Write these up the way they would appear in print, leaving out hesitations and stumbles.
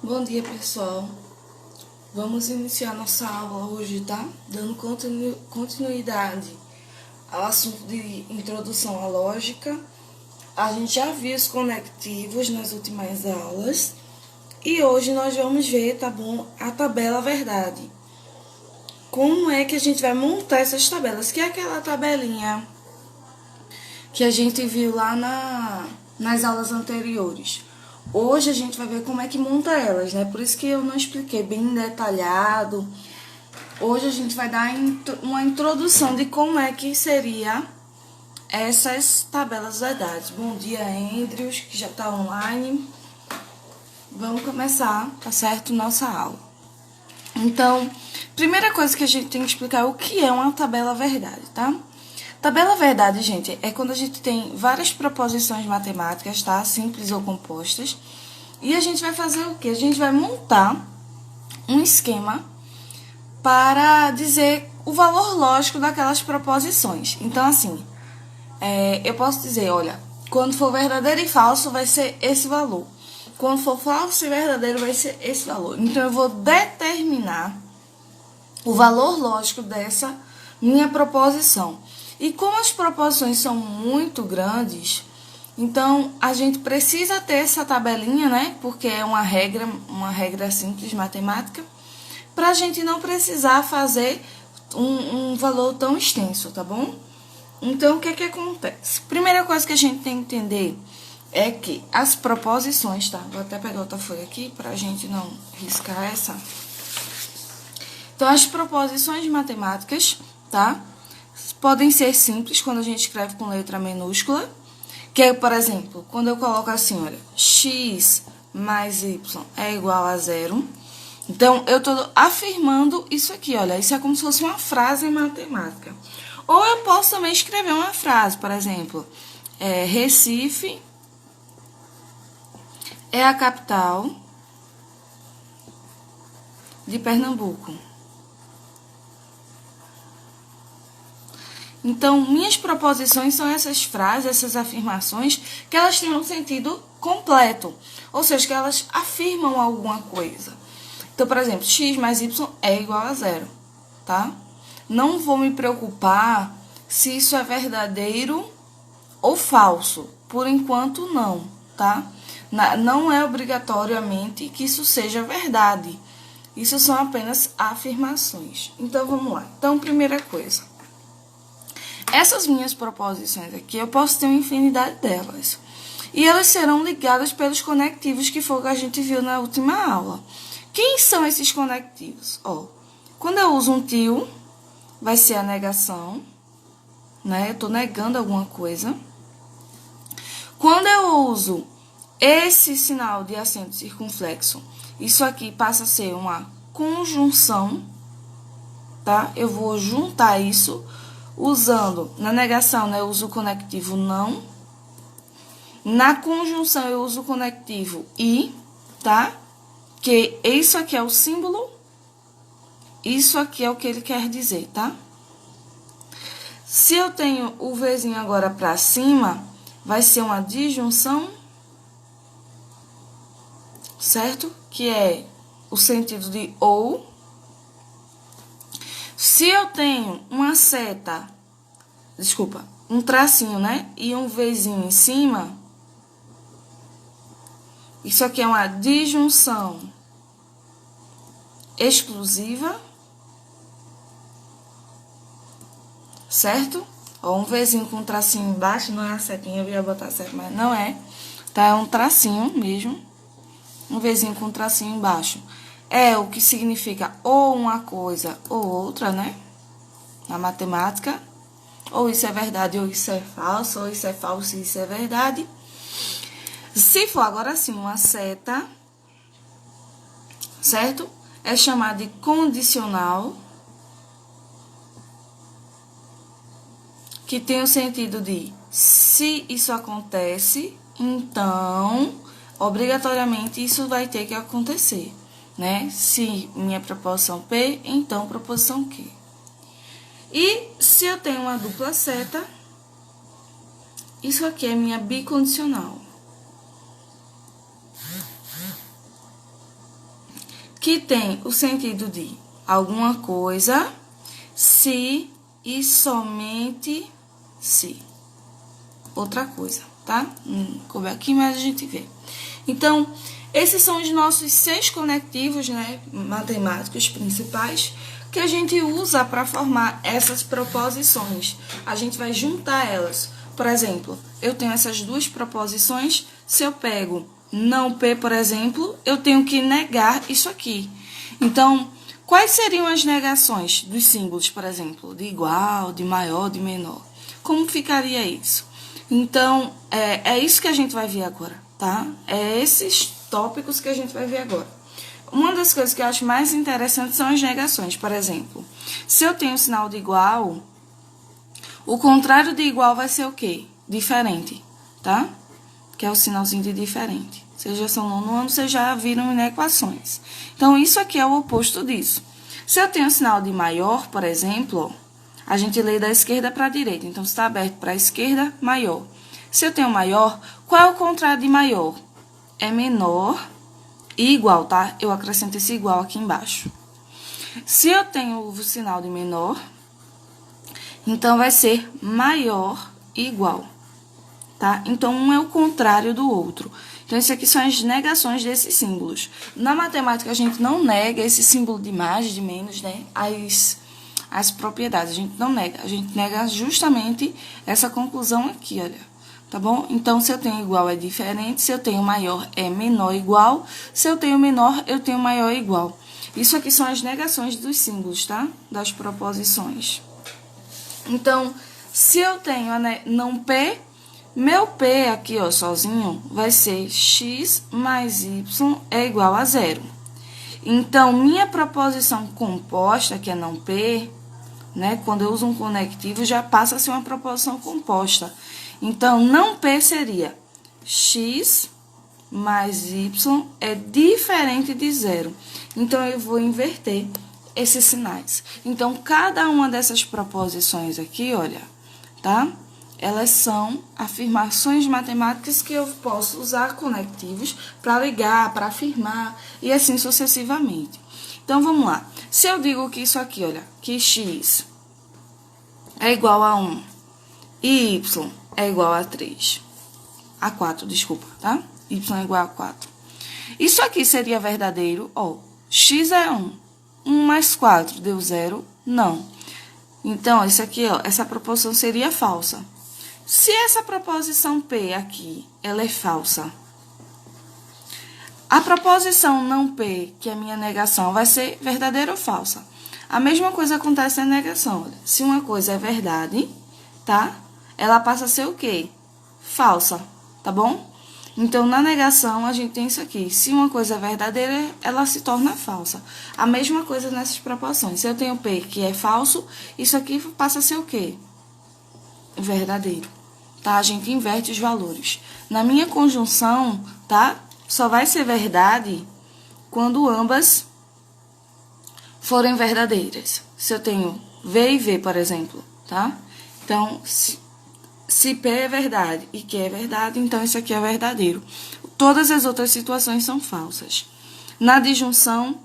Bom dia, pessoal. Vamos iniciar nossa aula hoje, tá? Dando continuidade ao assunto de introdução à lógica. A gente já viu os conectivos nas últimas aulas. E hoje nós vamos ver, tá bom, a tabela verdade. Como é que a gente vai montar essas tabelas? Que é aquela tabelinha que a gente viu lá nas aulas anteriores. Hoje a gente vai ver como é que monta elas, né? Por isso que eu não expliquei bem detalhado. Hoje a gente vai dar uma introdução de como é que seria essas tabelas verdades. Bom dia, Andrews, que já está online. Vamos começar, tá certo? Nossa aula. Então, primeira coisa que a gente tem que explicar é o que é uma tabela verdade, tá? Tabela verdade, gente, é quando a gente tem várias proposições matemáticas, tá? Simples ou compostas. E a gente vai fazer o quê? A gente vai montar um esquema para dizer o valor lógico daquelas proposições. Então, assim, eu posso dizer, olha, quando for verdadeiro e falso vai ser esse valor. Quando for falso e verdadeiro vai ser esse valor. Então, eu vou determinar o valor lógico dessa minha proposição. E como as proposições são muito grandes, então a gente precisa ter essa tabelinha, né? Porque é uma regra simples matemática, para a gente não precisar fazer um valor tão extenso, tá bom? Então, o que que acontece? Primeira coisa que a gente tem que entender é que as proposições, tá? Vou até pegar outra folha aqui para a gente não riscar essa. Então, as proposições matemáticas, tá? Podem ser simples quando a gente escreve com letra minúscula, que é, por exemplo, quando eu coloco assim, olha, x mais y é igual a 0. Então, eu estou afirmando isso aqui, olha, isso é como se fosse uma frase em matemática. Ou eu posso também escrever uma frase, por exemplo, Recife é a capital de Pernambuco. Então, minhas proposições são essas frases, essas afirmações, que elas têm um sentido completo. Ou seja, que elas afirmam alguma coisa. Então, por exemplo, x mais y é igual a 0, tá? Não vou me preocupar se isso é verdadeiro ou falso. Por enquanto, não, tá? Não é obrigatoriamente que isso seja verdade. Isso são apenas afirmações. Então, vamos lá. Então, primeira coisa. Essas minhas proposições aqui, eu posso ter uma infinidade delas. E elas serão ligadas pelos conectivos, que foi o que a gente viu na última aula. Quem são esses conectivos? Ó, quando eu uso um tio, vai ser a negação, né? Eu estou negando alguma coisa. Quando eu uso esse sinal de acento circunflexo, isso aqui passa a ser uma conjunção, tá? Eu vou juntar isso usando, na negação, né, eu uso o conectivo não. Na conjunção, eu uso o conectivo e, tá? Que isso aqui é o símbolo, isso aqui é o que ele quer dizer, tá? Se eu tenho o Vzinho agora para cima, vai ser uma disjunção, certo? Que é o sentido de ou. Se eu tenho uma seta, desculpa, um tracinho, né? E um Vzinho em cima, isso aqui é uma disjunção exclusiva, certo? Ó, um Vzinho com um tracinho embaixo, não é a setinha, eu ia botar certo, mas não é, tá? É um tracinho mesmo, um Vzinho com um tracinho embaixo. É o que significa ou uma coisa ou outra, né? Na matemática. Ou isso é verdade, ou isso é falso, ou isso é falso e isso é verdade. Se for agora sim uma seta, certo? É chamada de condicional, que tem o sentido de se isso acontece, então, obrigatoriamente, isso vai ter que acontecer. Né? Se minha proposição P, então proposição Q. E se eu tenho uma dupla seta, isso aqui é minha bicondicional. que tem o sentido de alguma coisa, se e somente se. Outra coisa, tá? Como aqui, mas a gente vê. Então, esses são os nossos 6 conectivos, né, matemáticos principais, que a gente usa para formar essas proposições. A gente vai juntar elas. Por exemplo, eu tenho essas duas proposições. Se eu pego não P, por exemplo, eu tenho que negar isso aqui. Então, quais seriam as negações dos símbolos, por exemplo, de igual, de maior, de menor? Como ficaria isso? Então, é isso que a gente vai ver agora, tá? É esses tópicos que a gente vai ver agora. Uma das coisas que eu acho mais interessantes são as negações. Por exemplo, se eu tenho o sinal de igual, o contrário de igual vai ser o quê? Diferente, tá? Que é o sinalzinho de diferente. Vocês já são no ano, vocês já viram em equações. Então, isso aqui é o oposto disso. Se eu tenho o sinal de maior, por exemplo, a gente lê da esquerda para a direita. Então, se está aberto para a esquerda, maior. Se eu tenho maior, qual é o contrário de maior? É menor e igual, tá? Eu acrescento esse igual aqui embaixo. Se eu tenho o sinal de menor, então vai ser maior e igual, tá? Então, um é o contrário do outro. Então, isso aqui são as negações desses símbolos. Na matemática, a gente não nega esse símbolo de mais, de menos, né? As propriedades, a gente não nega. A gente nega justamente essa conclusão aqui, olha. Tá bom? Então, se eu tenho igual é diferente, se eu tenho maior é menor igual, se eu tenho menor, eu tenho maior igual. Isso aqui são as negações dos símbolos, tá? Das proposições. Então, se eu tenho não P, meu P aqui, ó, sozinho, vai ser x mais y é igual a 0. Então, minha proposição composta, que é não P, né, quando eu uso um conectivo, já passa a ser uma proposição composta. Então, não P seria x mais y é diferente de 0. Então, eu vou inverter esses sinais. Então, cada uma dessas proposições aqui, olha, tá? Elas são afirmações matemáticas que eu posso usar conectivos para ligar, para afirmar e assim sucessivamente. Então, vamos lá. Se eu digo que isso aqui, olha, que x é igual a 1 e y é igual a 3, a 4, desculpa, tá? Y é igual a 4. Isso aqui seria verdadeiro, ó, x é 1. 1 mais 4 deu 0? Não. Então, isso aqui, ó, essa proposição seria falsa. Se essa proposição P aqui, ela é falsa, a proposição não P, que é a minha negação, vai ser verdadeira ou falsa? A mesma coisa acontece na negação. Olha. Se uma coisa é verdade, tá? Ela passa a ser o quê? Falsa, tá bom? Então, na negação, a gente tem isso aqui. Se uma coisa é verdadeira, ela se torna falsa. A mesma coisa nessas proporções. Se eu tenho P que é falso, isso aqui passa a ser o quê? Verdadeiro. Tá? A gente inverte os valores. Na minha conjunção, tá? Só vai ser verdade quando ambas forem verdadeiras. Se eu tenho V e V, por exemplo, tá? Então, se P é verdade e Q é verdade, então isso aqui é verdadeiro. Todas as outras situações são falsas. Na disjunção,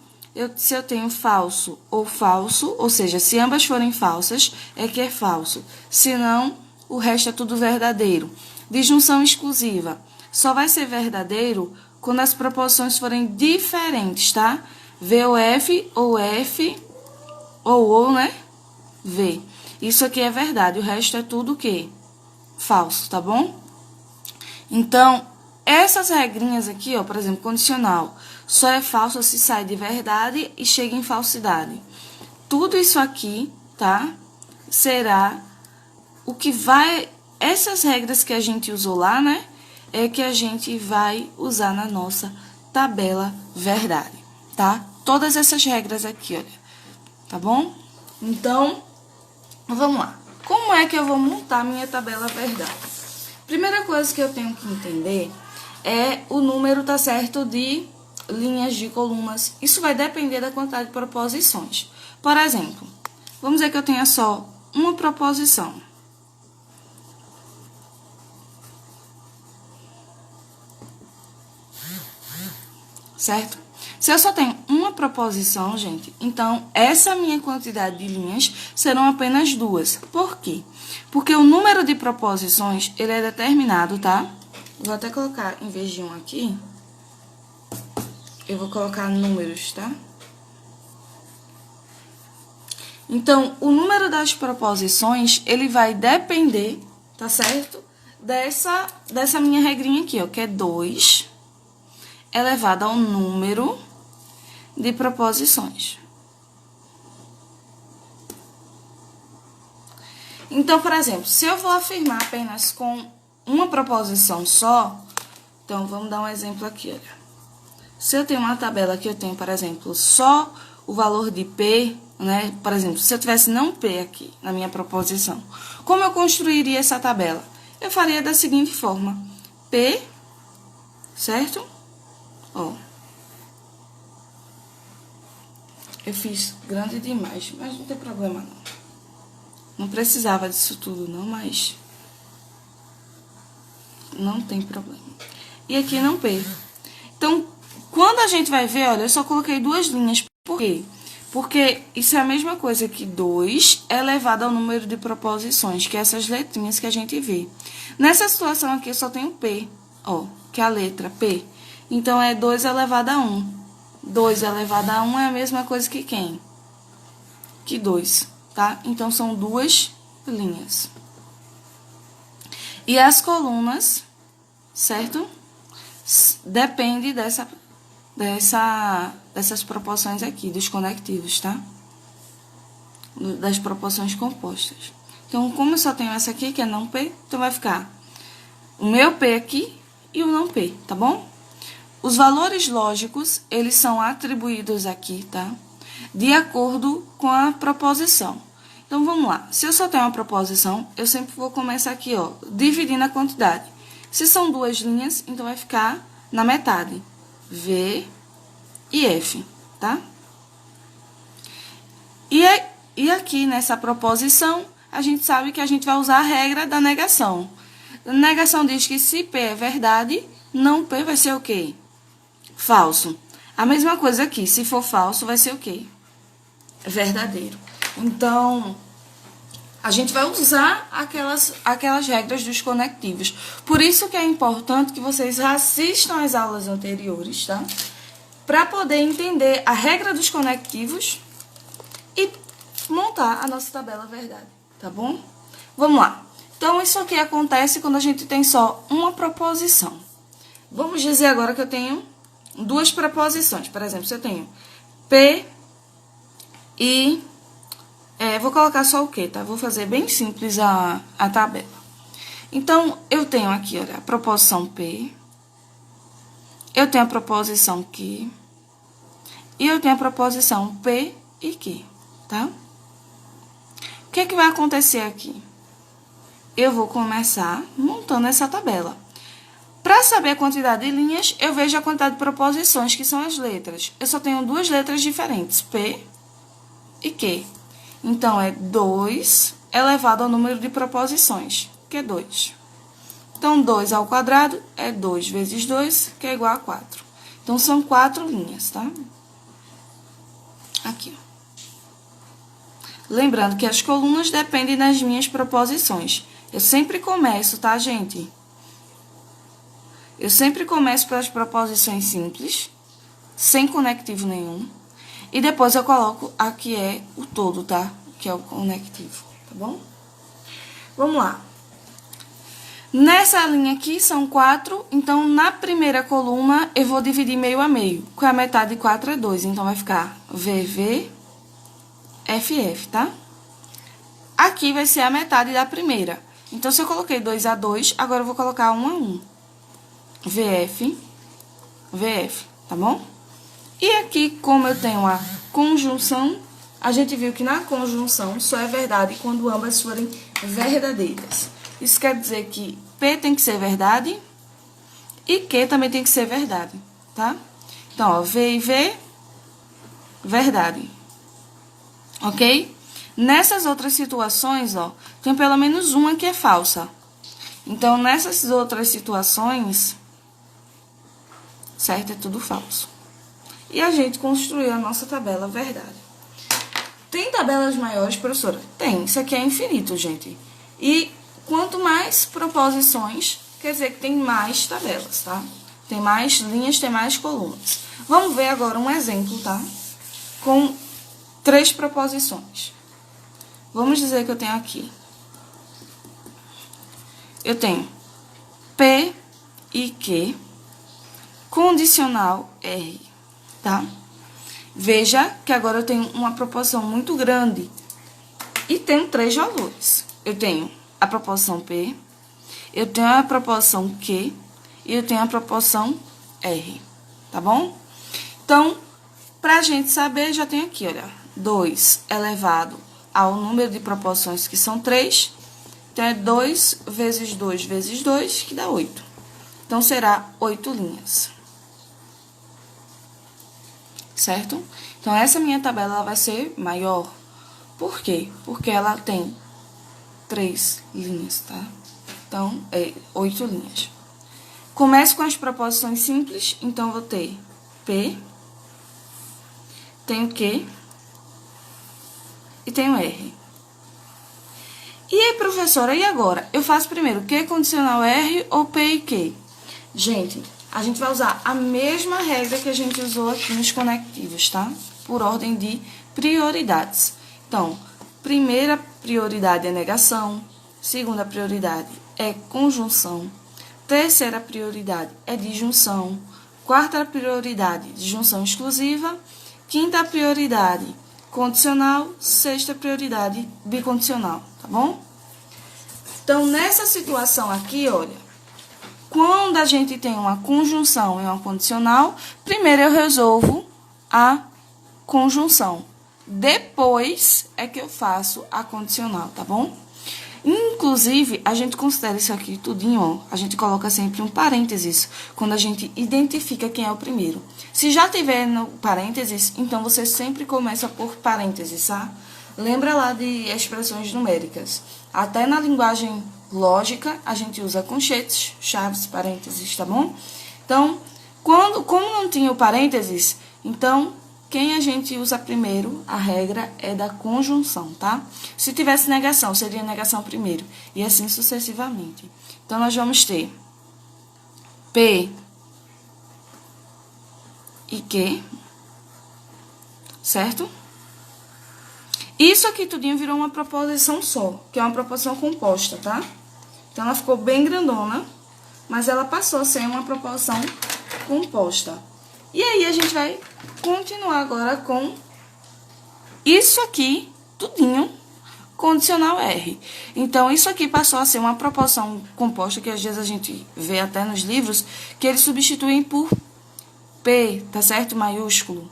se eu tenho falso, ou seja, se ambas forem falsas, é que é falso. Se não, o resto é tudo verdadeiro. Disjunção exclusiva. Só vai ser verdadeiro quando as proporções forem diferentes, tá? V ou F, ou, né? V. Isso aqui é verdade, o resto é tudo o quê? Falso, tá bom? Então, essas regrinhas aqui, ó, por exemplo, condicional, só é falso se sai de verdade e chega em falsidade. Tudo isso aqui, tá? Será o que vai... Essas regras que a gente usou lá, né? É que a gente vai usar na nossa tabela verdade, tá? Todas essas regras aqui, olha. Tá bom? Então, vamos lá. Como é que eu vou montar minha tabela verdade? Primeira coisa que eu tenho que entender é o número, tá certo, de linhas de colunas. Isso vai depender da quantidade de proposições. Por exemplo, vamos dizer que eu tenha só uma proposição. Certo? Se eu só tenho uma proposição, gente, então essa minha quantidade de linhas serão apenas 2. Por quê? Porque o número de proposições, ele é determinado, tá? Vou até colocar, em vez de 1 aqui, eu vou colocar números, tá? Então, o número das proposições, ele vai depender, tá certo? Dessa minha regrinha aqui, ó, que é 2 elevado ao número de proposições. Então, por exemplo, se eu vou afirmar apenas com uma proposição só, então, vamos dar um exemplo aqui, olha. Se eu tenho uma tabela que eu tenho, por exemplo, só o valor de P, né? Por exemplo, se eu tivesse não P aqui na minha proposição, como eu construiria essa tabela? Eu faria da seguinte forma: P, certo? Ó. Eu fiz grande demais, mas não tem problema não. Não precisava disso tudo não, mas não tem problema. E aqui não P. Então, quando a gente vai ver, olha, eu só coloquei 2 linhas. Por quê? Porque isso é a mesma coisa que 2 elevado ao número de proposições, que é essas letrinhas que a gente vê. Nessa situação aqui, eu só tenho P, ó, que é a letra P. Então, é 2 elevado a 1. 2 elevado a 1 é a mesma coisa que quem? Que 2, tá? Então, são 2 linhas. E as colunas, certo? Depende dessas proporções aqui, dos conectivos, tá? Das proporções compostas. Então, como eu só tenho essa aqui, que é não P, então vai ficar o meu P aqui e o não P, tá bom? Os valores lógicos, eles são atribuídos aqui, tá? De acordo com a proposição. Então, vamos lá. Se eu só tenho uma proposição, eu sempre vou começar aqui, ó, dividindo a quantidade. Se são 2 linhas, então vai ficar na metade. V e F, tá? E aqui, nessa proposição, a gente sabe que a gente vai usar a regra da negação. A negação diz que se P é verdade, não P vai ser o quê? Falso. A mesma coisa aqui, se for falso, vai ser o quê? Verdadeiro. Então, a gente vai usar aquelas regras dos conectivos. Por isso que é importante que vocês assistam às aulas anteriores, tá? Para poder entender a regra dos conectivos e montar a nossa tabela verdade, tá bom? Vamos lá. Então, isso aqui acontece quando a gente tem só uma proposição. Vamos dizer agora que eu tenho 2 proposições. Por exemplo, se eu tenho P e... vou colocar só o quê, tá? Vou fazer bem simples a tabela. Então, eu tenho aqui, olha, a proposição P. Eu tenho a proposição Q. E eu tenho a proposição P e Q, tá? O que é que vai acontecer aqui? Eu vou começar montando essa tabela. Para saber a quantidade de linhas, eu vejo a quantidade de proposições, que são as letras. Eu só tenho 2 letras diferentes, P e Q. Então, é 2 elevado ao número de proposições, que é 2. Então, 2 ao quadrado é 2 vezes 2, que é igual a 4. Então, são 4 linhas, tá? Aqui, ó. Lembrando que as colunas dependem das minhas proposições. Eu sempre começo, tá, gente? Eu sempre começo pelas proposições simples, sem conectivo nenhum. E depois eu coloco a que é o todo, tá? Que é o conectivo, tá bom? Vamos lá. Nessa linha aqui são 4, então na primeira coluna eu vou dividir meio a meio. Com a metade de 4 é 2, então vai ficar VV, FF, tá? Aqui vai ser a metade da primeira. Então, se eu coloquei 2 a 2, agora eu vou colocar 1 a 1. VF, VF, tá bom? E aqui, como eu tenho a conjunção, a gente viu que na conjunção só é verdade quando ambas forem verdadeiras. Isso quer dizer que P tem que ser verdade e Q também tem que ser verdade, tá? Então, ó, V e V, verdade. Ok? Nessas outras situações, ó, tem pelo menos uma que é falsa. Então, nessas outras situações, certo? É tudo falso. e a gente construiu a nossa tabela verdade. Tem tabelas maiores, professora? Tem. Isso aqui é infinito, gente. E quanto mais proposições, quer dizer que tem mais tabelas, tá? Tem mais linhas, tem mais colunas. Vamos ver agora um exemplo, tá? Com 3 proposições. Vamos dizer que eu tenho aqui. Eu tenho P e Q, condicional R, tá? Veja que agora eu tenho uma proporção muito grande e tenho 3 valores. Eu tenho a proporção P, eu tenho a proporção Q e eu tenho a proporção R, tá bom? Então, pra gente saber, já tem aqui, olha, 2 elevado ao número de proporções que são 3, então é 2 vezes 2 vezes 2, que dá 8. Então, será 8 linhas. Certo? Então, essa minha tabela ela vai ser maior. Por quê? Porque ela tem 3 linhas, tá? Então, 8 linhas. Começo com as proposições simples, então, vou ter P, tenho Q e tenho R. E aí, professora, e agora? Eu faço primeiro Q condicional R ou P e Q? Gente, a gente vai usar a mesma regra que a gente usou aqui nos conectivos, tá? Por ordem de prioridades. Então, primeira prioridade é negação, segunda prioridade é conjunção, terceira prioridade é disjunção, quarta prioridade, disjunção exclusiva, quinta prioridade, condicional, sexta prioridade, bicondicional, tá bom? Então, nessa situação aqui, olha, quando a gente tem uma conjunção e uma condicional, primeiro eu resolvo a conjunção. Depois é que eu faço a condicional, tá bom? Inclusive, a gente considera isso aqui tudinho, ó. A gente coloca sempre um parênteses quando a gente identifica quem é o primeiro. Se já tiver no parênteses, então você sempre começa por parênteses, tá? Lembra lá de expressões numéricas. Até na linguagem lógica, a gente usa conchetes, chaves, parênteses, tá bom? Então, como não tinha o parênteses, então, quem a gente usa primeiro, a regra é da conjunção, tá? Se tivesse negação, seria negação primeiro, e assim sucessivamente. Então, nós vamos ter P e Q, certo? Isso aqui tudinho virou uma proposição só, que é uma proposição composta, tá? Então, ela ficou bem grandona, mas ela passou a ser uma proposição composta. E aí, a gente vai continuar agora com isso aqui, tudinho, condicional R. Então, isso aqui passou a ser uma proposição composta, que às vezes a gente vê até nos livros, que eles substituem por P, tá certo? Maiúsculo,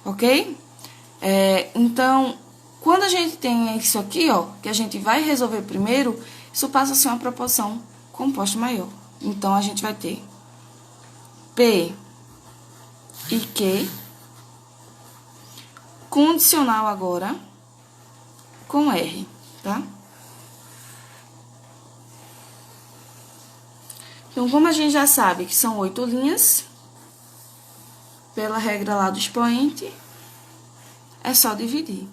ok? Então, quando a gente tem isso aqui, ó, que a gente vai resolver primeiro, isso passa a ser uma proporção composta maior. Então, a gente vai ter P e Q, condicional agora, com R, tá? Então, como a gente já sabe que são 8 linhas, pela regra lá do expoente, é só dividir.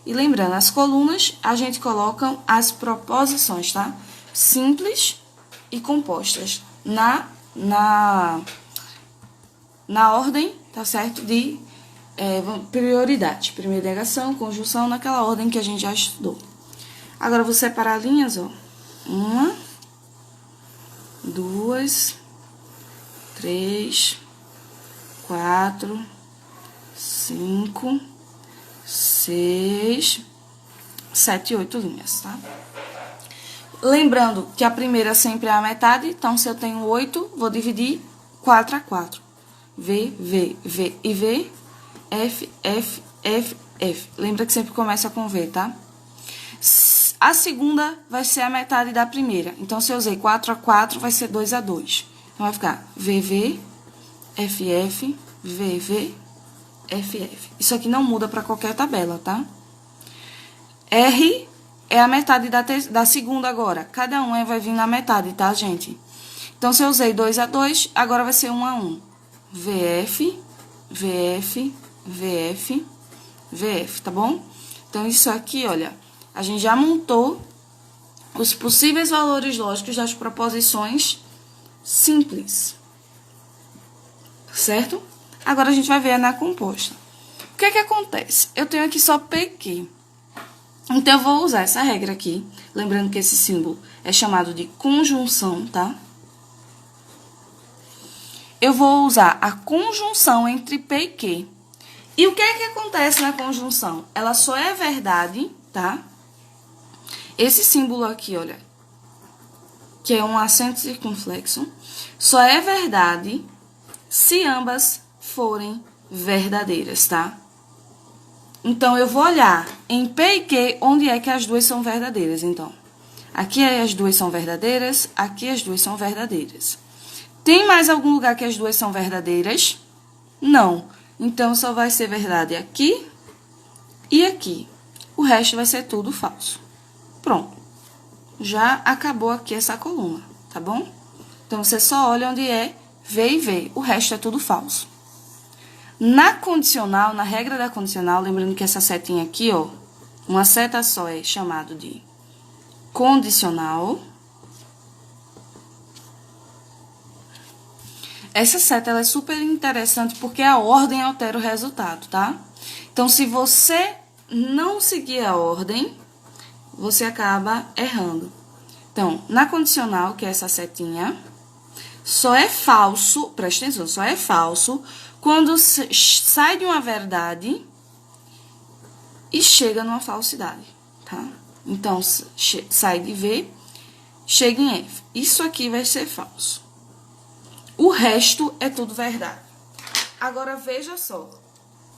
E lembrando, as colunas, a gente coloca as proposições, tá? Simples e compostas. Na ordem, tá certo? De prioridade. Primeira negação, conjunção, naquela ordem que a gente já estudou. Agora, eu vou separar linhas, ó. 1, 2, 3, 4, 5, 6, 7 e 8 linhas, tá? Lembrando que a primeira sempre é a metade, então, se eu tenho 8, vou dividir 4 a 4. V, V, V e V, F, F, F, F. Lembra que sempre começa com V, tá? A segunda vai ser a metade da primeira. Então, se eu usei 4 a 4, vai ser 2 a 2. Então, vai ficar VV, FF, VV, FF. Isso aqui não muda para qualquer tabela, tá? R é a metade da segunda agora. Cada um vai vir na metade, tá, gente? Então, se eu usei 2 a 2, agora vai ser 1 a 1. VF, VF, VF, VF, tá bom? Então, isso aqui, olha, a gente já montou os possíveis valores lógicos das proposições simples, certo? Agora, a gente vai ver na composta. O que é que acontece? Eu tenho aqui só PQ. Então, eu vou usar essa regra aqui. Lembrando que esse símbolo é chamado de conjunção, tá? Eu vou usar a conjunção entre P e Q. E o que é que acontece na conjunção? Ela só é verdade, tá? Esse símbolo aqui, olha, que é um acento circunflexo, só é verdade se ambas forem verdadeiras, tá? Então, eu vou olhar em P e Q onde é que as duas são verdadeiras, então. Aqui as duas são verdadeiras, aqui as duas são verdadeiras. Tem mais algum lugar que as duas são verdadeiras? Não. Então, só vai ser verdade aqui e aqui. O resto vai ser tudo falso. Pronto. Já acabou aqui essa coluna, tá bom? Então, você só olha onde é V e V. O resto é tudo falso. Na condicional, na regra da condicional, lembrando que essa setinha aqui, ó, uma seta só é chamado de condicional. Essa seta ela é super interessante porque a ordem altera o resultado, tá? Então, se você não seguir a ordem, você acaba errando. Então, na condicional, que é essa setinha, só é falso, presta atenção, só é falso quando sai de uma verdade e chega numa falsidade, tá? Então, sai de V, chega em F. Isso aqui vai ser falso. O resto é tudo verdade. Agora, veja só.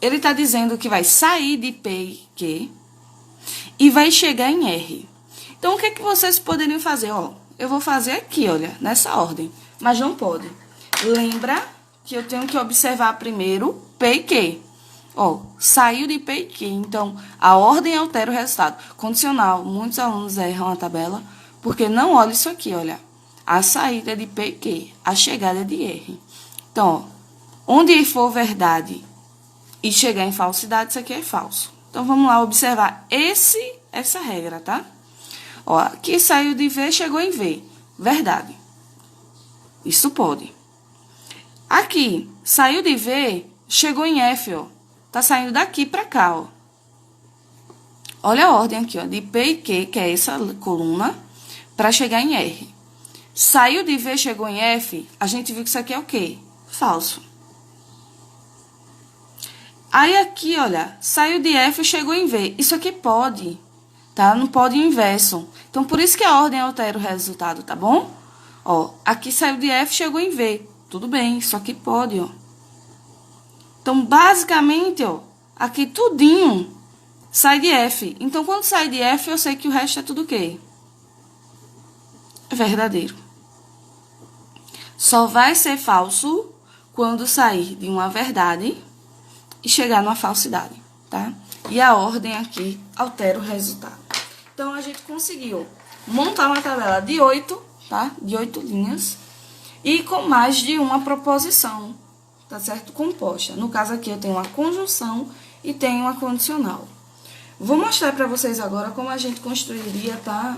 Ele está dizendo que vai sair de P e Q e vai chegar em R. Então, o que é que vocês poderiam fazer? Ó, eu vou fazer aqui, olha, nessa ordem. Mas não pode. Lembra que eu tenho que observar primeiro P e Q. Ó, saiu de P e Q. Então, a ordem altera o resultado. Condicional, muitos alunos erram a tabela, porque não olha isso aqui, olha. A saída é de P e Q, a chegada é de R. Então, ó, onde for verdade e chegar em falsidade, isso aqui é falso. Então, vamos lá observar essa regra, tá? Ó, aqui saiu de V, chegou em V. Verdade. Isso pode. Aqui, saiu de V, chegou em F, ó. Tá saindo daqui pra cá, ó. Olha a ordem aqui, ó, de P e Q, que é essa coluna, pra chegar em R. Saiu de V, chegou em F, a gente viu que isso aqui é o quê? Falso. Aí, aqui, olha, saiu de F, chegou em V. Isso aqui pode, tá? Não pode o inverso. Então, por isso que a ordem altera o resultado, tá bom? Ó, aqui saiu de F, chegou em V. Tudo bem, isso aqui pode, ó. Então, basicamente, ó, aqui tudinho sai de F. Então, quando sai de F, eu sei que o resto é tudo o quê? É verdadeiro. Só vai ser falso quando sair de uma verdade e chegar numa falsidade, tá? E a ordem aqui altera o resultado. Então, a gente conseguiu montar uma tabela de 8, tá? De 8 linhas e com mais de uma proposição, tá certo? Composta. No caso aqui, eu tenho uma conjunção e tenho uma condicional. Vou mostrar para vocês agora como a gente construiria, tá?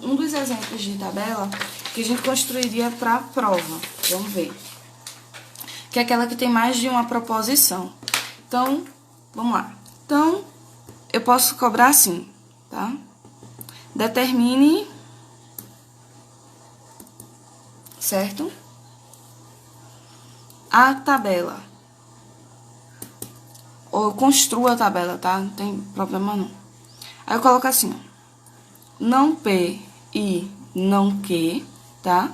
Um dos exemplos de tabela que a gente construiria para a prova. Vamos ver. Que é aquela que tem mais de uma proposição. Então, vamos lá. Então, eu posso cobrar assim, tá? Determine, certo? A tabela. Ou construa a tabela, tá? Não tem problema não. Aí eu coloco assim, ó. Não P e não Q, tá?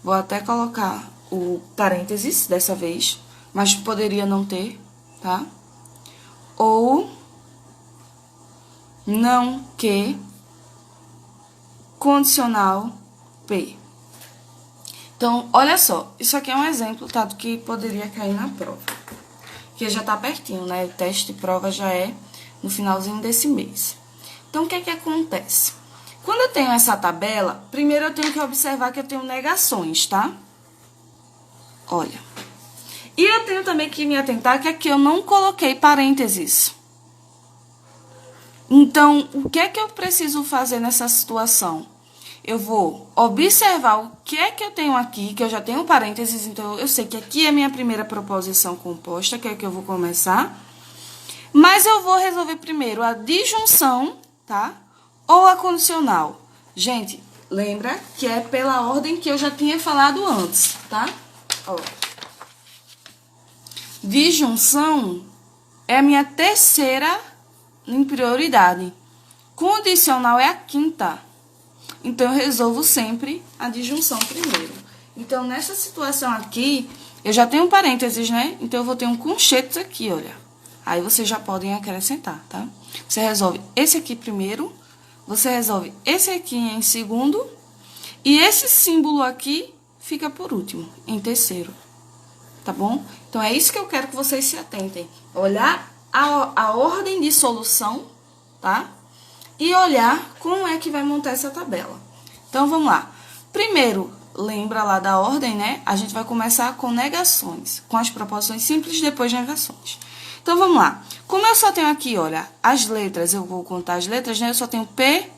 Vou até colocar o parênteses dessa vez, mas poderia não ter, tá? Ou não Q condicional P. Então, olha só, isso aqui é um exemplo, tá? Do que poderia cair na prova. Que já tá pertinho, né? O teste de prova já é no finalzinho desse mês. Então, o que é que acontece? Quando eu tenho essa tabela, primeiro eu tenho que observar que eu tenho negações, tá? Olha. E eu tenho também que me atentar que aqui eu não coloquei parênteses. Então, o que é que eu preciso fazer nessa situação? Eu vou observar o que é que eu tenho aqui, que eu já tenho parênteses, então eu sei que aqui é a minha primeira proposição composta, que é que eu vou começar. Mas eu vou resolver primeiro a disjunção, tá? Ou a condicional. Gente, lembra que é pela ordem que eu já tinha falado antes, tá? Ó. Disjunção é a minha terceira em prioridade. Condicional é a quinta. Então, eu resolvo sempre a disjunção primeiro. Então, nessa situação aqui, eu já tenho parênteses, né? Então, eu vou ter um conchetes aqui, olha. Aí, vocês já podem acrescentar, tá? Você resolve esse aqui primeiro, você resolve esse aqui em segundo, e esse símbolo aqui fica por último, em terceiro. Tá bom? Então, é isso que eu quero que vocês se atentem. Olhar a ordem de solução, tá? E olhar como é que vai montar essa tabela. Então, vamos lá. Primeiro, lembra lá da ordem, né? A gente vai começar com negações, com as proposições simples, depois negações. Então, vamos lá. Como eu só tenho aqui, olha, as letras, eu vou contar as letras, né? Eu só tenho P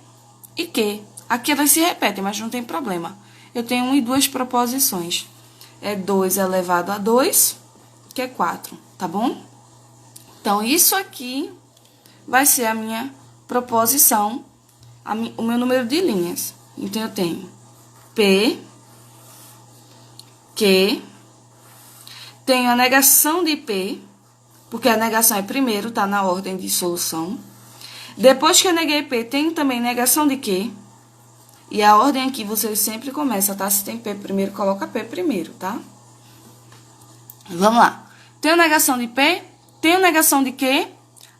e Q. Aqui elas se repetem, mas não tem problema. Eu tenho 1 e 2 proposições. É 2 elevado a 2, que é 4, tá bom? Então, isso aqui vai ser a minha proposição, o meu número de linhas. Então, eu tenho P, Q, tenho a negação de P, porque a negação é primeiro, tá na ordem de solução. Depois que eu neguei P, tenho também negação de Q. E a ordem aqui, vocês sempre começam, tá? Se tem P primeiro, coloca P primeiro, tá? Vamos lá. Tenho negação de P, tenho negação de Q.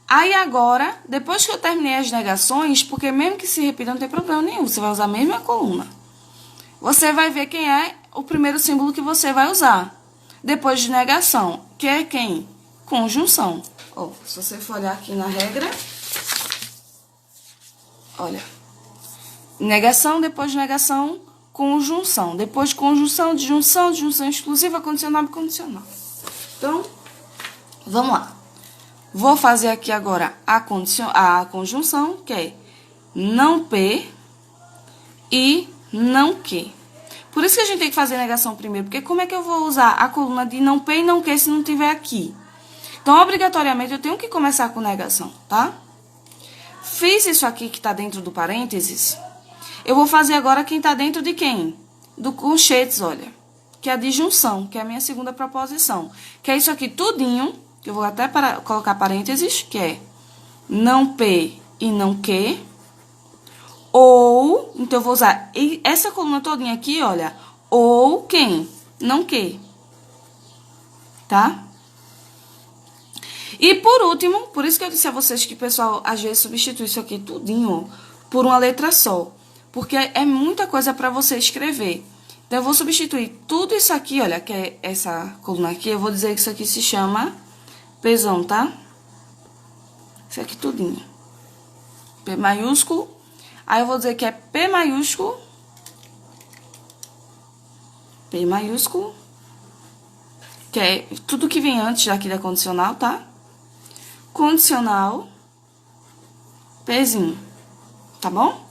Aí, agora, depois que eu terminei as negações, porque mesmo que se repita, não tem problema nenhum, você vai usar a mesma coluna. Você vai ver quem é o primeiro símbolo que você vai usar. Depois de negação, que é quem? Conjunção. Ó, se você for olhar aqui na regra, olha. Negação, depois de negação, conjunção. Depois de conjunção, disjunção, disjunção exclusiva, condicional e condicional. Então, vamos lá. Vou fazer aqui agora a conjunção, que é não P e não Q. Por isso que a gente tem que fazer negação primeiro, porque como é que eu vou usar a coluna de não P e não Q se não tiver aqui? Então, obrigatoriamente, eu tenho que começar com negação, tá? Fiz isso aqui que tá dentro do parênteses. Eu vou fazer agora quem tá dentro de quem? Do conchetes, olha. Que é a disjunção, que é a minha segunda proposição. Que é isso aqui tudinho, que eu vou até colocar parênteses, que é não P e não Q. Ou, então eu vou usar essa coluna todinha aqui, olha. Ou quem? Não Q. Tá? E por último, por isso que eu disse a vocês que o pessoal às vezes substitui isso aqui tudinho por uma letra só. Porque é muita coisa para você escrever. Então, eu vou substituir tudo isso aqui, olha, que é essa coluna aqui. Eu vou dizer que isso aqui se chama Pzão, tá? Isso aqui tudinho. P maiúsculo. Aí, eu vou dizer que é P maiúsculo. P maiúsculo. Que é tudo que vem antes daqui da condicional, tá? Condicional. Pzinho. Tá bom?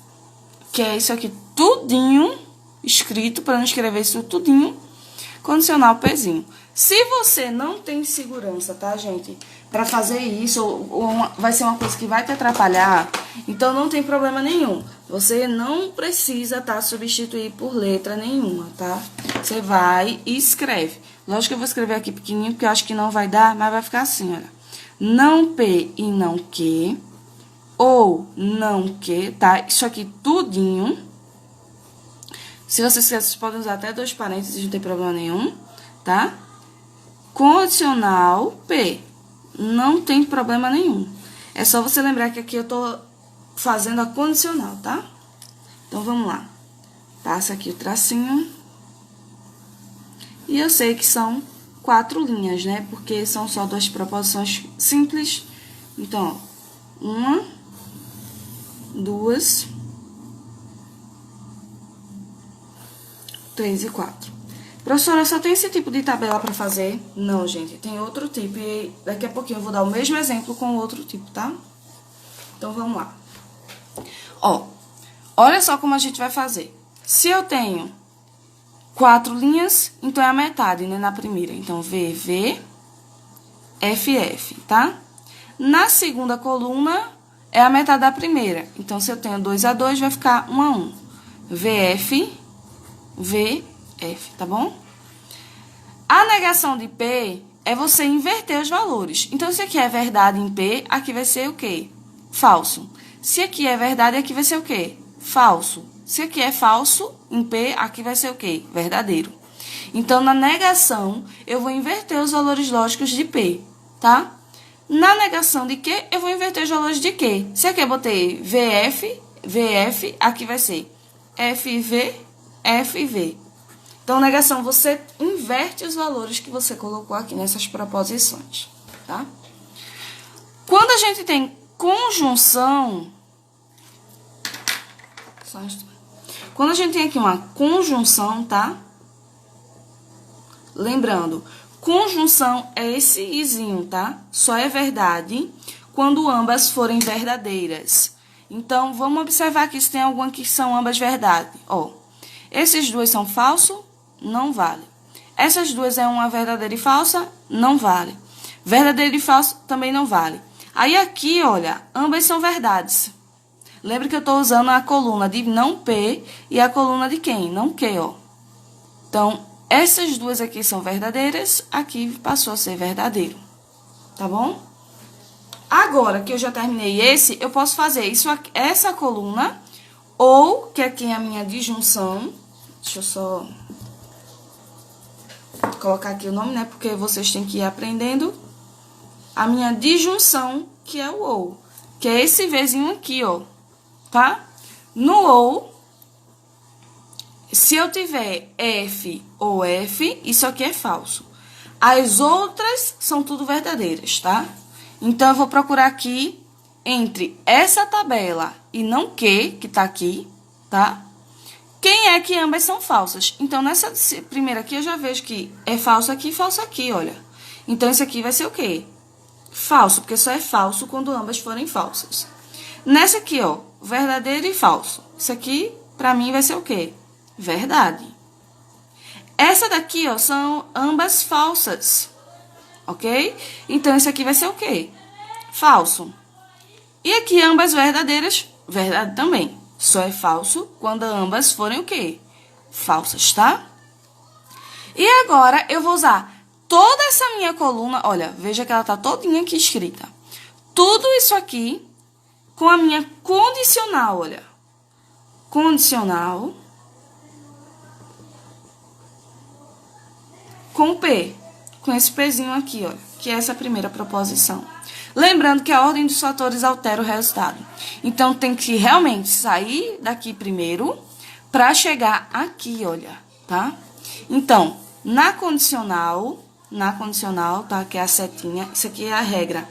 Que é isso aqui tudinho escrito, para não escrever isso tudinho, condicional Pzinho. Se você não tem segurança, tá, gente, para fazer isso, vai ser uma coisa que vai te atrapalhar, então não tem problema nenhum. Você não precisa, tá, substituir por letra nenhuma, tá? Você vai e escreve. Lógico que eu vou escrever aqui pequenininho, porque eu acho que não vai dar, mas vai ficar assim, olha. Não P e não Q, ou não Q, tá? Isso aqui tudinho. Se vocês quiserem, vocês podem usar até 2 parênteses, não tem problema nenhum, tá? Condicional P. Não tem problema nenhum. É só você lembrar que aqui eu tô fazendo a condicional, tá? Então, vamos lá. Passa aqui o tracinho. E eu sei que são 4 linhas, né? Porque são só 2 proposições simples. Então, ó, 1, 2, 3 e 4. Professora, só tem esse tipo de tabela para fazer? Não, gente, tem outro tipo e daqui a pouquinho eu vou dar o mesmo exemplo com outro tipo, tá? Então, vamos lá. Ó, olha só como a gente vai fazer. Se eu tenho 4 linhas, então é a metade, né, na primeira. Então, V, V, F, F, tá? Na segunda coluna, é a metade da primeira. Então, se eu tenho 2 a 2, vai ficar 1 a 1. VF, VF, tá bom? A negação de P é você inverter os valores. Então, se aqui é verdade em P, aqui vai ser o quê? Falso. Se aqui é verdade, aqui vai ser o quê? Falso. Se aqui é falso em P, aqui vai ser o quê? Verdadeiro. Então, na negação, eu vou inverter os valores lógicos de P, tá? Na negação de Q, eu vou inverter os valores de Q. Se aqui eu botei VF, VF, aqui vai ser FV, FV. Então, negação, você inverte os valores que você colocou aqui nessas proposições, tá? Quando a gente tem conjunção... Quando a gente tem aqui uma conjunção, tá? Lembrando, conjunção é esse izinho, tá? Só é verdade quando ambas forem verdadeiras. Então, vamos observar aqui se tem alguma que são ambas verdade. Ó, esses dois são falso, não vale. Essas duas é uma verdadeira e falsa, não vale. Verdadeiro e falso também não vale. Aí aqui, olha, ambas são verdades. Lembra que eu estou usando a coluna de não P e a coluna de quem? Não Q, ó. Então, essas duas aqui são verdadeiras, aqui passou a ser verdadeiro. Tá bom? Agora que eu já terminei esse, eu posso fazer isso, essa coluna, ou, que aqui é a minha disjunção. Deixa eu só colocar aqui o nome, né? Porque vocês têm que ir aprendendo. A minha disjunção, que é o ou, que é esse Vzinho aqui, ó. Tá? No ou, se eu tiver F ou F, isso aqui é falso. As outras são tudo verdadeiras, tá? Então, eu vou procurar aqui entre essa tabela e não que tá aqui, tá? Quem é que ambas são falsas? Então, nessa primeira aqui, eu já vejo que é falso aqui e falso aqui, olha. Então, isso aqui vai ser o quê? Falso, porque só é falso quando ambas forem falsas. Nessa aqui, ó, verdadeiro e falso. Isso aqui, pra mim, vai ser o quê? Verdade. Essa daqui, ó, são ambas falsas, ok? Então, isso aqui vai ser o quê? Falso. E aqui, ambas verdadeiras, verdade também. Só é falso quando ambas forem o quê? Falsas, tá? E agora, eu vou usar toda essa minha coluna, olha, veja que ela tá todinha aqui escrita. Tudo isso aqui com a minha condicional, olha. Condicional com P, com esse Pzinho aqui, ó, que é essa primeira proposição. Lembrando que a ordem dos fatores altera o resultado. Então, tem que realmente sair daqui primeiro para chegar aqui, olha, tá? Então, na condicional, tá, que é a setinha, isso aqui é a regra.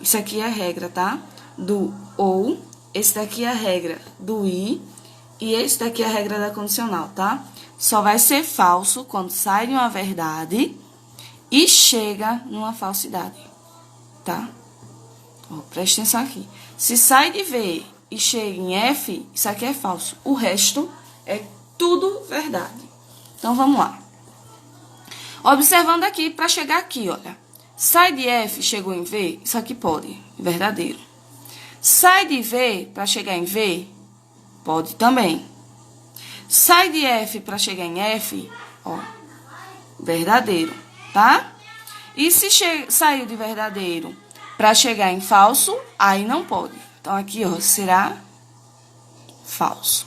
Isso aqui é a regra, tá? Do ou, esse daqui é a regra do e esse daqui é a regra da condicional, tá? Só vai ser falso quando sai de uma verdade e chega numa falsidade, tá? Ó, presta atenção aqui. Se sai de V e chega em F, isso aqui é falso. O resto é tudo verdade. Então, vamos lá. Observando aqui, para chegar aqui, olha. Sai de F, chegou em V, isso aqui pode, verdadeiro. Sai de V para chegar em V, pode também. Sai de F para chegar em F, ó, verdadeiro, tá? E se saiu de verdadeiro para chegar em falso, aí não pode. Então, aqui, ó, será falso.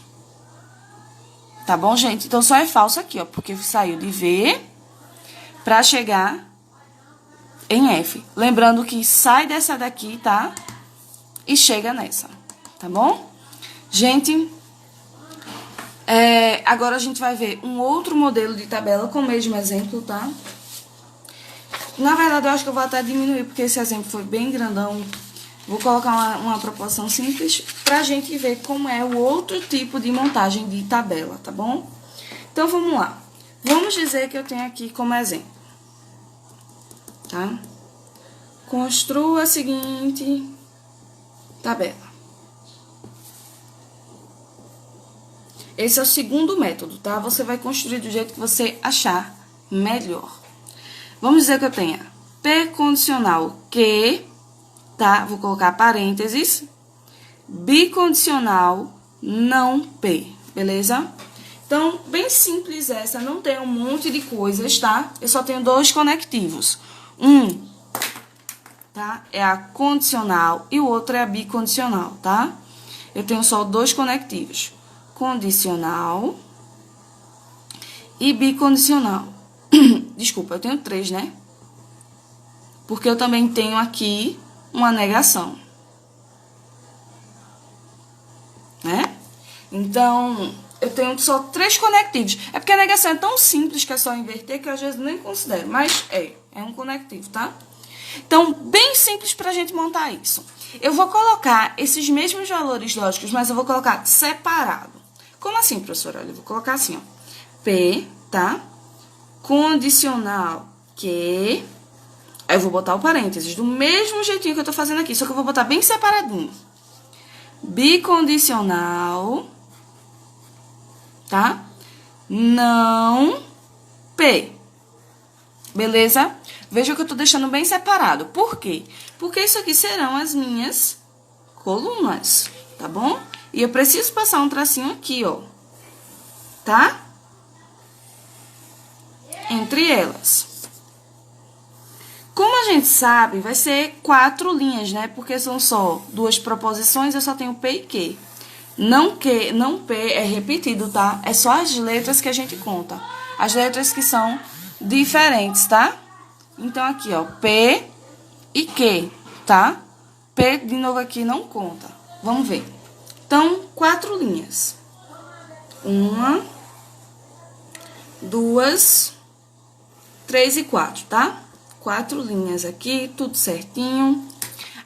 Tá bom, gente? Então, só é falso aqui, ó, porque saiu de V para chegar em F. Lembrando que sai dessa daqui, tá? E chega nessa, tá bom? Gente, agora a gente vai ver um outro modelo de tabela com o mesmo exemplo, tá? Na verdade, eu acho que eu vou até diminuir, porque esse exemplo foi bem grandão. Vou colocar uma proporção simples pra gente ver como é o outro tipo de montagem de tabela, tá bom? Então, vamos lá. Vamos dizer que eu tenho aqui como exemplo, tá? Construa a seguinte tabela. Esse é o segundo método, tá? Você vai construir do jeito que você achar melhor. Vamos dizer que eu tenha P condicional que, tá? Vou colocar parênteses. Bicondicional não P, beleza? Então, bem simples essa, não tem um monte de coisas, tá? Eu só tenho dois conectivos. Um, tá? É a condicional e o outro é a bicondicional, tá? Eu tenho só dois conectivos. Condicional e bicondicional. Desculpa, eu tenho três, né? Porque eu também tenho aqui uma negação. Né? Então, eu tenho só três conectivos. É porque a negação é tão simples que é só inverter que eu às vezes nem considero. Mas é um conectivo, tá? Então, bem simples pra gente montar isso. Eu vou colocar esses mesmos valores lógicos, mas eu vou colocar separado. Como assim, professora? Olha, eu vou colocar assim, ó. P, tá? Condicional que... Aí eu vou botar o parênteses do mesmo jeitinho que eu tô fazendo aqui, só que eu vou botar bem separadinho. Bicondicional, tá? Não P. Beleza? Veja que eu tô deixando bem separado. Por quê? Porque isso aqui serão as minhas colunas, tá bom? E eu preciso passar um tracinho aqui, ó. Tá? Entre elas. Como a gente sabe, vai ser 4 linhas, né? Porque são só duas proposições, eu só tenho P e Q. Não P é repetido, tá? É só as letras que a gente conta. As letras que são diferentes, tá? Então, aqui, ó, P e Q, tá? P, de novo, aqui não conta. Vamos ver. Então, 4 linhas. 1, 2, 3 e 4, tá? 4 linhas aqui, tudo certinho.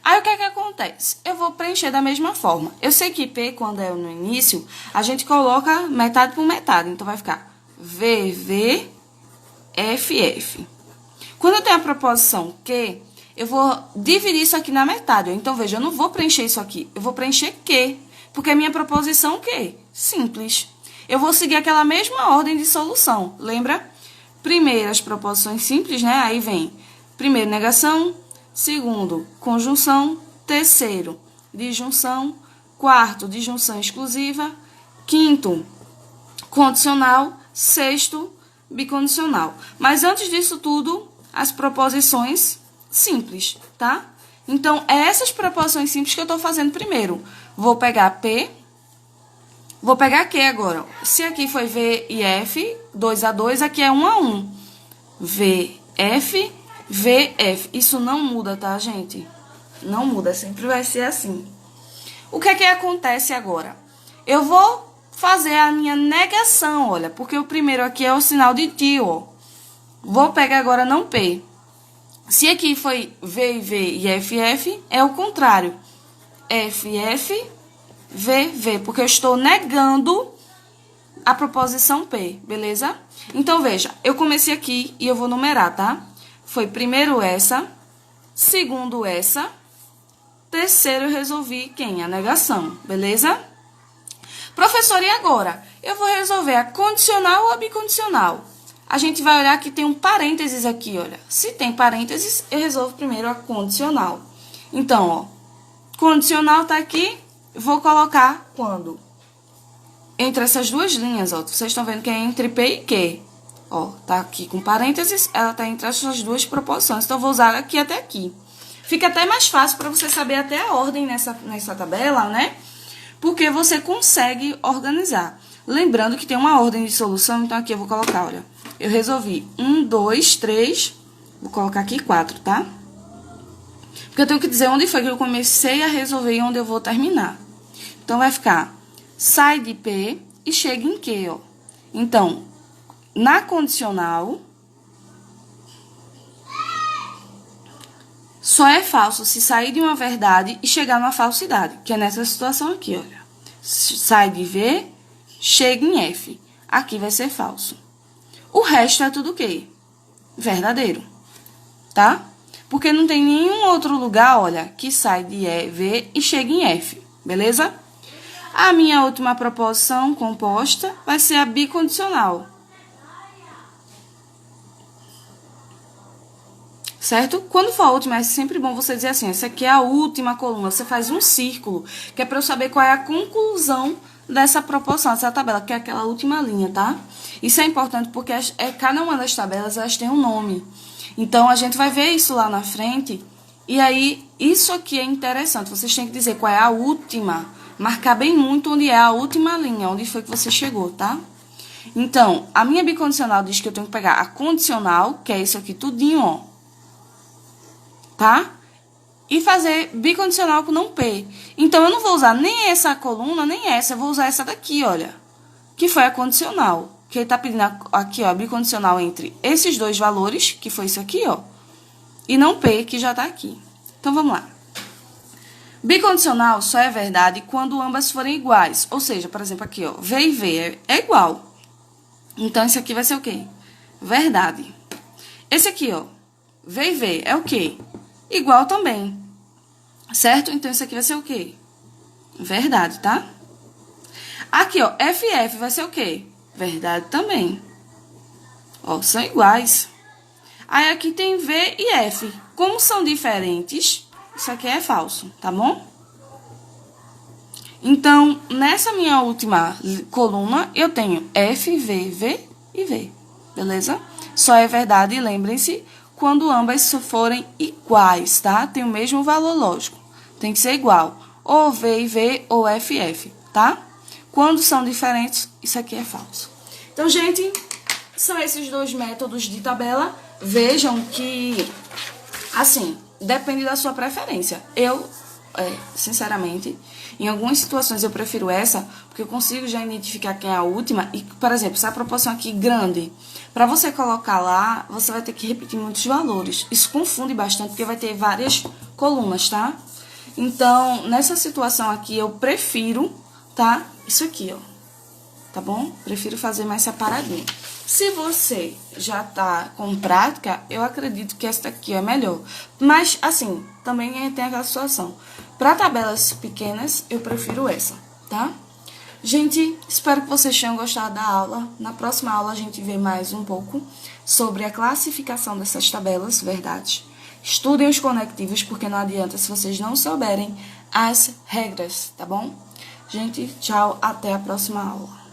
Aí, o que é que acontece? Eu vou preencher da mesma forma. Eu sei que P, quando é no início, a gente coloca metade por metade. Então, vai ficar V, V, F, F. Quando eu tenho a proposição Q, eu vou dividir isso aqui na metade. Então, veja, eu não vou preencher isso aqui. Eu vou preencher Q, porque é minha proposição Q. Simples. Eu vou seguir aquela mesma ordem de solução. Lembra? Primeiro, as proposições simples, né? Aí vem primeiro, negação. Segundo, conjunção. Terceiro, disjunção. Quarto, disjunção exclusiva. Quinto, condicional. Sexto, bicondicional. Mas antes disso tudo, as proposições simples, tá? Então, é essas proposições simples que eu tô fazendo primeiro. Vou pegar P, vou pegar Q agora. Se aqui foi V e F, 2 a 2, aqui é 1 a 1. V, F, V, F. Isso não muda, tá, gente? Não muda, sempre vai ser assim. O que é que acontece agora? Eu vou fazer a minha negação, olha, porque o primeiro aqui é o sinal de tio, ó. Vou pegar agora não P. Se aqui foi V e V e F, F, é o contrário. F, F, V, V, porque eu estou negando a proposição P, beleza? Então, veja, eu comecei aqui e eu vou numerar, tá? Foi primeiro essa, segundo essa, terceiro eu resolvi quem? A negação, beleza? Professor, e agora? Eu vou resolver a condicional ou a bicondicional? A gente vai olhar que tem um parênteses aqui, olha. Se tem parênteses, eu resolvo primeiro a condicional. Então, ó, condicional tá aqui, vou colocar quando? Entre essas duas linhas, ó. Vocês estão vendo que é entre P e Q. Ó, tá aqui com parênteses, ela tá entre essas duas proporções. Então, eu vou usar aqui até aqui. Fica até mais fácil para você saber até a ordem nessa tabela, né? Porque você consegue organizar. Lembrando que tem uma ordem de solução, então aqui eu vou colocar, olha. Eu resolvi 1, 2, 3, vou colocar aqui 4, tá? Porque eu tenho que dizer onde foi que eu comecei a resolver e onde eu vou terminar. Então, vai ficar, sai de P e chega em Q, ó. Então, na condicional, só é falso se sair de uma verdade e chegar numa falsidade, que é nessa situação aqui, olha. Sai de V, chega em F. Aqui vai ser falso. O resto é tudo o quê? Verdadeiro, tá? Porque não tem nenhum outro lugar, olha, que sai de V e chega em F, beleza? A minha última proposição composta vai ser a bicondicional. Certo? Quando for a última, é sempre bom você dizer assim, essa aqui é a última coluna. Você faz um círculo, que é para eu saber qual é a conclusão dessa proporção, dessa tabela, que é aquela última linha, tá? Isso é importante porque cada uma das tabelas, elas tem um nome. Então, a gente vai ver isso lá na frente. E aí, isso aqui é interessante. Vocês têm que dizer qual é a última. Marcar bem muito onde é a última linha, onde foi que você chegou, tá? Então, a minha bicondicional diz que eu tenho que pegar a condicional, que é isso aqui tudinho, ó. Tá? E fazer bicondicional com não P. Então, eu não vou usar nem essa coluna, nem essa. Eu vou usar essa daqui, olha. Que foi a condicional. Que ele tá pedindo aqui, ó, bicondicional entre esses dois valores, que foi isso aqui, ó. E não P, que já tá aqui. Então, vamos lá. Bicondicional só é verdade quando ambas forem iguais. Ou seja, por exemplo, aqui, ó. V e V é igual. Então, esse aqui vai ser o quê? Verdade. Esse aqui, ó. V e V é o quê? Igual também, certo? Então, isso aqui vai ser o quê? Verdade, tá? Aqui, ó, FF vai ser o quê? Verdade também. Ó, são iguais. Aí, aqui tem V e F. Como são diferentes, isso aqui é falso, tá bom? Então, nessa minha última coluna, eu tenho F, V, V e V, beleza? Só é verdade, lembrem-se, quando ambas forem iguais, tá? Tem o mesmo valor lógico. Tem que ser igual. Ou V e V ou FF, tá? Quando são diferentes, isso aqui é falso. Então, gente, são esses dois métodos de tabela. Vejam que, assim, depende da sua preferência. Eu, sinceramente, em algumas situações eu prefiro essa, porque eu consigo já identificar quem é a última. E, por exemplo, se a proporção aqui grande, para você colocar lá, você vai ter que repetir muitos valores. Isso confunde bastante, porque vai ter várias colunas, tá? Então, nessa situação aqui, eu prefiro, tá? Isso aqui, ó. Tá bom? Prefiro fazer mais separadinho. Se você já tá com prática, eu acredito que essa daqui é melhor. Mas, assim, também tem aquela situação. Para tabelas pequenas, eu prefiro essa, tá? Gente, espero que vocês tenham gostado da aula. Na próxima aula, a gente vê mais um pouco sobre a classificação dessas tabelas, verdade? Estudem os conectivos, porque não adianta se vocês não souberem as regras, tá bom? Gente, tchau, até a próxima aula.